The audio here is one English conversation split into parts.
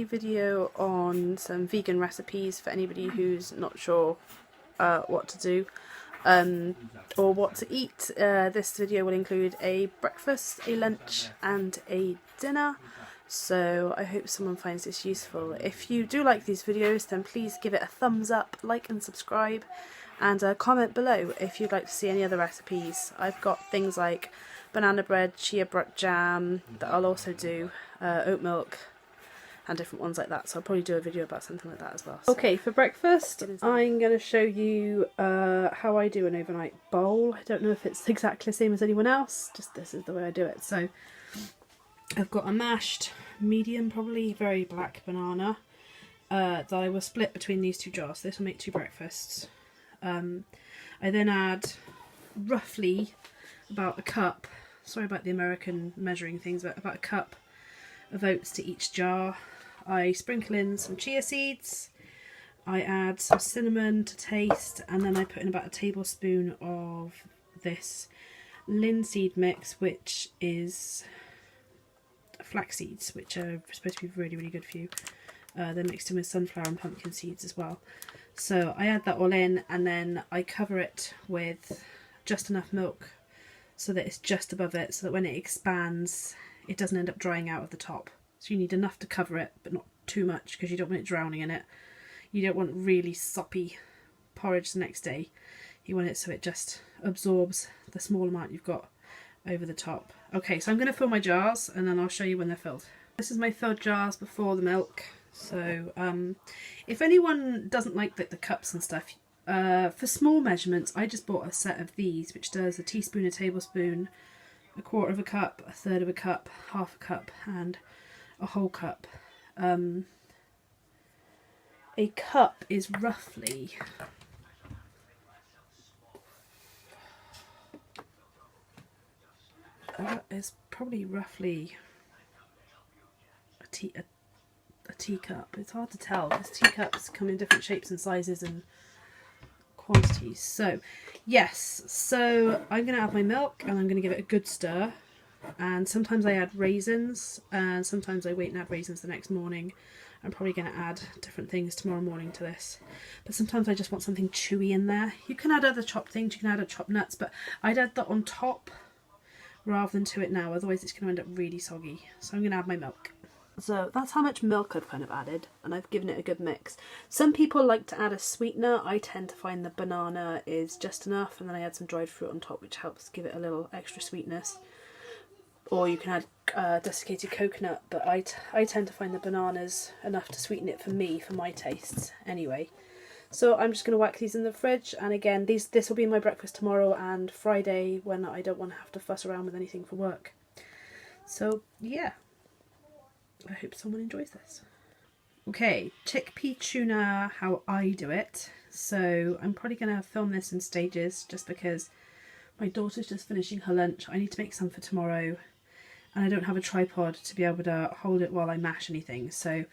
a video on some vegan recipes for anybody who's not sure what to do or what to eat. This video will include a breakfast, a lunch and a dinner, so I hope someone finds this useful. If you do like these videos, then please give it a thumbs up, like and subscribe, and comment below if you'd like to see any other recipes. I've got things like banana bread, chia jam that I'll also do, oat milk and different ones like that, so I'll probably do a video about something like that as well. Okay, for breakfast I'm going to show you how I do an overnight bowl. I don't know if it's exactly the same as anyone else, just this is the way I do it. So I've got a mashed, medium, probably very black banana that I will split between these two jars. This will make two breakfasts. I then add roughly about a cup, sorry about the American measuring things, but about a cup of oats to each jar. I sprinkle in some chia seeds, I add some cinnamon to taste, and then I put in about a tablespoon of this linseed mix, which is flax seeds, which are supposed to be really, really good for you. They're mixed in with sunflower and pumpkin seeds as well. So I add that all in, and then I cover it with just enough milk so that it's just above it, so that when it expands it doesn't end up drying out of the top. So you need enough to cover it, but not too much, because you don't want it drowning in it. You don't want really soppy porridge the next day. You want it so it just absorbs the small amount you've got over the top. Okay, so I'm going to fill my jars and then I'll show you when they're filled. This is my filled jars before the milk. So if anyone doesn't like the cups and stuff, for small measurements I just bought a set of these, which does a teaspoon, a tablespoon, a quarter of a cup, a third of a cup, half a cup and a whole cup. A cup is roughly probably roughly a teacup. It's hard to tell because teacups come in different shapes and sizes and quantities. So yes, so I'm going to add my milk and I'm going to give it a good stir, and sometimes I add raisins and sometimes I wait and add raisins the next morning. I'm probably going to add different things tomorrow morning to this, but sometimes I just want something chewy in there. You can add other chopped things, you can add chopped nuts, but I'd add that on top rather than to it now, otherwise it's going to end up really soggy. So I'm going to add my milk. So that's how much milk I've kind of added, and I've given it a good mix. Some people like to add a sweetener. I tend to find the banana is just enough, and then I add some dried fruit on top, which helps give it a little extra sweetness. Or you can add desiccated coconut, but I tend to find the bananas enough to sweeten it for me, for my tastes anyway. So I'm just going to whack these in the fridge, and again this will be my breakfast tomorrow and Friday when I don't want to have to fuss around with anything for work. So yeah, I hope someone enjoys this. Okay, chickpea tuna, how I do it. So I'm probably going to film this in stages just because my daughter's just finishing her lunch. I need to make some for tomorrow and I don't have a tripod to be able to hold it while I mash anything. So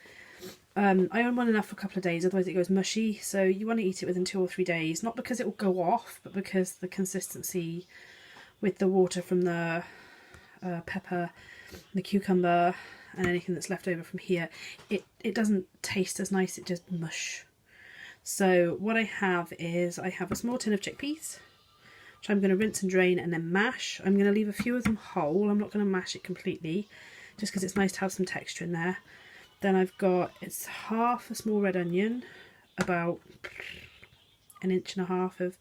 I only want enough for a couple of days, otherwise it goes mushy. So you want to eat it within 2 or 3 days, not because it will go off, but because the consistency with the water from the pepper, the cucumber and anything that's left over from here, it doesn't taste as nice, it just mush. So what I have is I have a small tin of chickpeas, which I'm going to rinse and drain and then mash. I'm going to leave a few of them whole. I'm not going to mash it completely, just because it's nice to have some texture in there. Then I've got, it's half a small red onion, about 1.5 inches of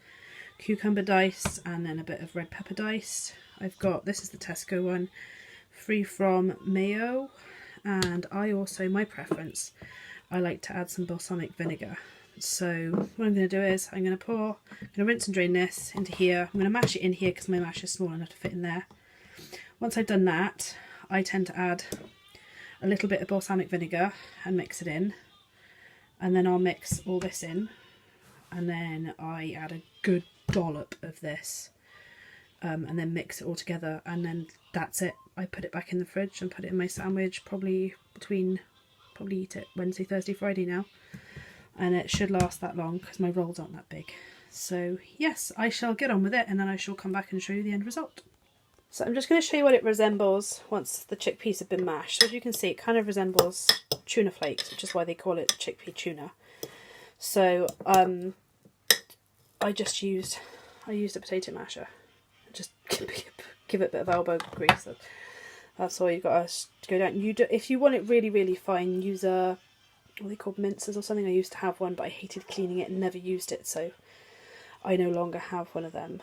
cucumber dice, and then a bit of red pepper dice. I've got, this is the Tesco one, free from mayo, and I also, my preference, I like to add some balsamic vinegar. So what I'm going to do is I'm going to rinse and drain this into here. I'm going to mash it in here because my mash is small enough to fit in there. Once I've done that, I tend to add a little bit of balsamic vinegar and mix it in, and then I'll mix all this in, and then I add a good dollop of this, and then mix it all together, and then that's it. I put it back in the fridge and put it in my sandwich, probably eat it Wednesday, Thursday, Friday now. And it should last that long because my rolls aren't that big. So yes, I shall get on with it and then I shall come back and show you the end result. So I'm just going to show you what it resembles once the chickpeas have been mashed. So as you can see, it kind of resembles tuna flakes, which is why they call it chickpea tuna. So I used a potato masher. Just give it a bit of elbow grease. That's all you've got to go down. If you want it really, really fine, use what are they called, mincers or something. I used to have one, but I hated cleaning it and never used it, so I no longer have one of them.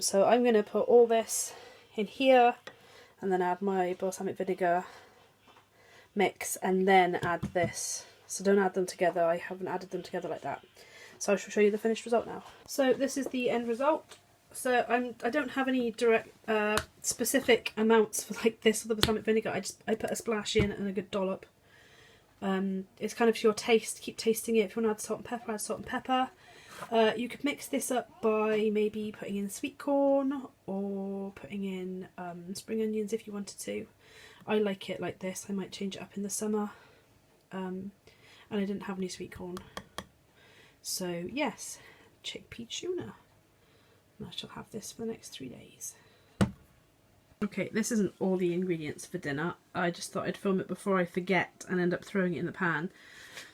So I'm going to put all this in here and then add my balsamic vinegar mix and then add this. So don't add them together. I haven't added them together like that. So I shall show you the finished result now. So this is the end result. So I don't have any direct specific amounts for like this or the balsamic vinegar. I put a splash in and a good dollop. It's kind of to your taste. Keep tasting it. If you want to add salt and pepper, add salt and pepper. You could mix this up by maybe putting in sweet corn or putting in spring onions if you wanted to. I like it like this. I might change it up in the summer. And I didn't have any sweet corn. So yes, chickpea tuna. And I shall have this for the next 3 days. Okay, this isn't all the ingredients for dinner. I just thought I'd film it before I forget and end up throwing it in the pan.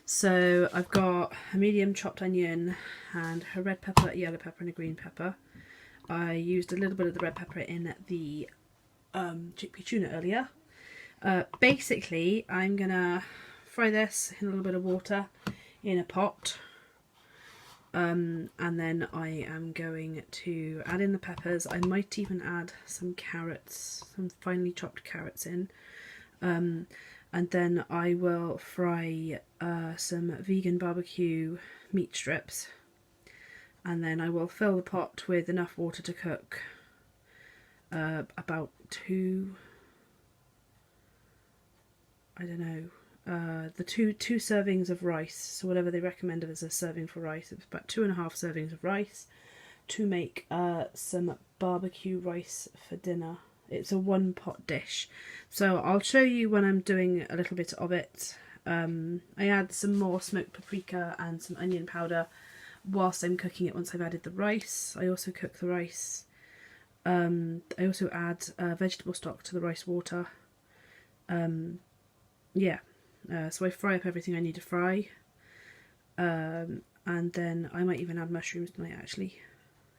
So I've got a medium chopped onion and a red pepper, a yellow pepper and a green pepper. I used a little bit of the red pepper in the chickpea tuna earlier. Basically, I'm going to fry this in a little bit of water in a pot. And then I am going to add in the peppers. I might even add some carrots, some finely chopped carrots in. And then I will fry some vegan barbecue meat strips. And then I will fill the pot with enough water to cook about two servings of rice. So whatever they recommended as a serving for rice, it's about 2.5 servings of rice to make some barbecue rice for dinner. It's a 1-pot dish. So I'll show you when I'm doing a little bit of it. I add some more smoked paprika and some onion powder whilst I'm cooking it once I've added the rice. I also cook the rice. I also add vegetable stock to the rice water. So I fry up everything I need to fry. And then I might even add mushrooms tonight actually,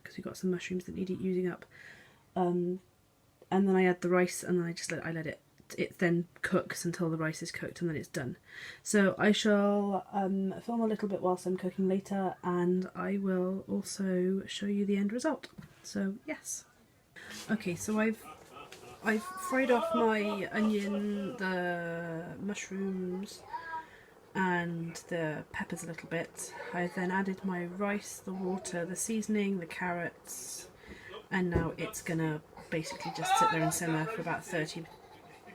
because we've got some mushrooms that need using up. And then I add the rice and then I let it then cooks until the rice is cooked and then it's done. So I shall film a little bit whilst I'm cooking later, and I will also show you the end result. So yes. Okay, so I've fried off my onion, the mushrooms and the peppers a little bit. I then added my rice, the water, the seasoning, the carrots, and now it's gonna basically just sit there and simmer for about 30,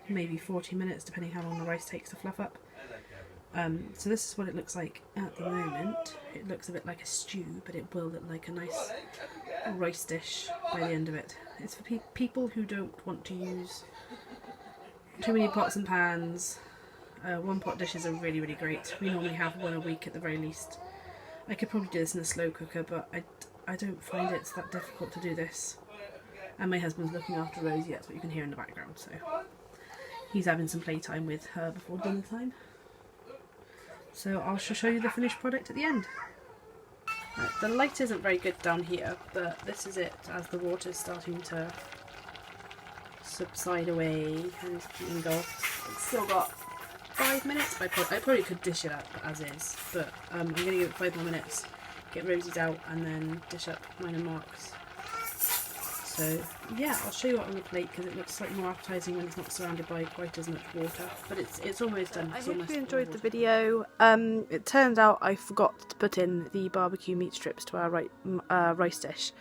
maybe 40 minutes, depending how long the rice takes to fluff up. So this is what it looks like at the moment. It looks a bit like a stew, but it will look like a nice rice dish by the end of it. It's for people who don't want to use too many pots and pans. 1-pot dishes are really, really great. We normally have one a week at the very least. I could probably do this in a slow cooker, but I don't find it's that difficult to do this. And my husband's looking after Rosie, that's what you can hear in the background, so he's having some playtime with her before dinner time. So I shall show you the finished product at the end. Right, the light isn't very good down here, but this is it as the water's starting to subside away and engulf. It's still got 5 minutes. I probably could dish it up as is, but I'm going to give it 5 more minutes, get Rosie's out, and then dish up mine and Mark's. So yeah, I'll show you it on the plate because it looks slightly more appetising when it's not surrounded by quite as much water. But it's almost done. I hope you enjoyed the video. It turns out I forgot to put in the barbecue meat strips to our rice dish.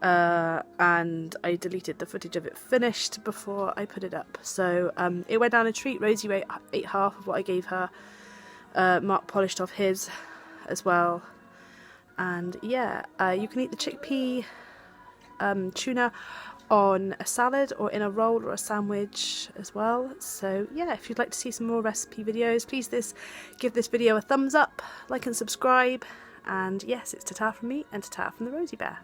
And I deleted the footage of it finished before I put it up. So it went down a treat. Rosie ate half of what I gave her. Mark polished off his as well. And yeah, you can eat the chickpea tuna on a salad or in a roll or a sandwich as well. So yeah, if you'd like to see some more recipe videos, please give this video a thumbs up, like and subscribe. And yes, it's ta-ta from me and ta-ta from the Rosie Bear.